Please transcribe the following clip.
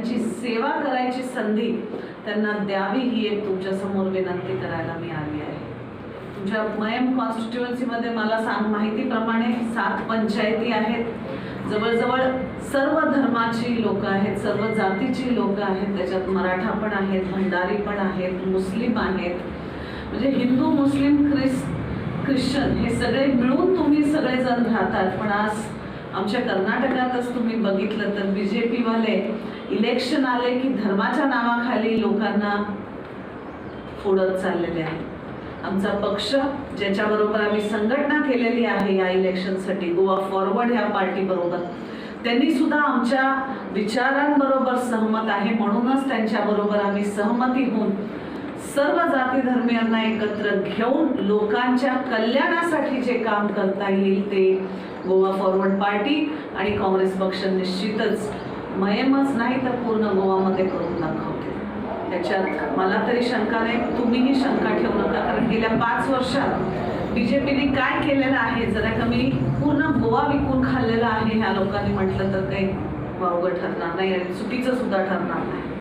त्यांची सेवा करायची संधी त्यांना द्यावी ही एक तुमच्या समोर विनंती करायला मी आली आहे। तुमच्या मयम कॉन्स्टिट्युएन्सीमध्ये मला माहितीप्रमाणे 7 पंचायती आहेत, जवळजवळ सर्व धर्माची लोक आहेत, सर्व जातीची लोक आहेत, त्याच्यात मराठा पण आहेत, भंडारी पण आहेत, मुस्लिम आहेत, म्हणजे हिंदू मुस्लिम ख्रिश्चन हे सगळे मिळून तुम्ही सगळेजण राहतात। पण आज आमच्या कर्नाटकातच तुम्ही बघितलं तर BJP वाले इलेक्शन आले की धर्माच्या नावाखाली लोकांना फोडत चाललेले आहेत। आमचा पक्ष ज्याच्याबरोबर आम्ही संघटना केलेली आहे या इलेक्शनसाठी, गोवा फॉरवर्ड ह्या पार्टी बरोबर, त्यांनी सुद्धा आमच्या विचारांबरोबर सहमत आहे, म्हणूनच त्यांच्याबरोबर आम्ही सहमती होऊन सर्व जाती धर्मीयांना एकत्र घेऊन लोकांच्या कल्याणासाठी जे काम करता येईल ते गोवा फॉरवर्ड पार्टी आणि काँग्रेस पक्ष निश्चितच मयमच नाही तर पूर्ण गोवामध्ये करून दाखवते। त्याच्यात मला तरी शंका नाही, तुम्हीही शंका ठेवू नका, कारण गेल्या 5 वर्षात BJPने काय केलेलं आहे, जरा कमी पूर्ण गोवा विकून खाल्लेला आहे ह्या लोकांनी म्हटलं तर काही वावगं ठरणार नाही आणि चुकीचं सुद्धा ठरणार नाही।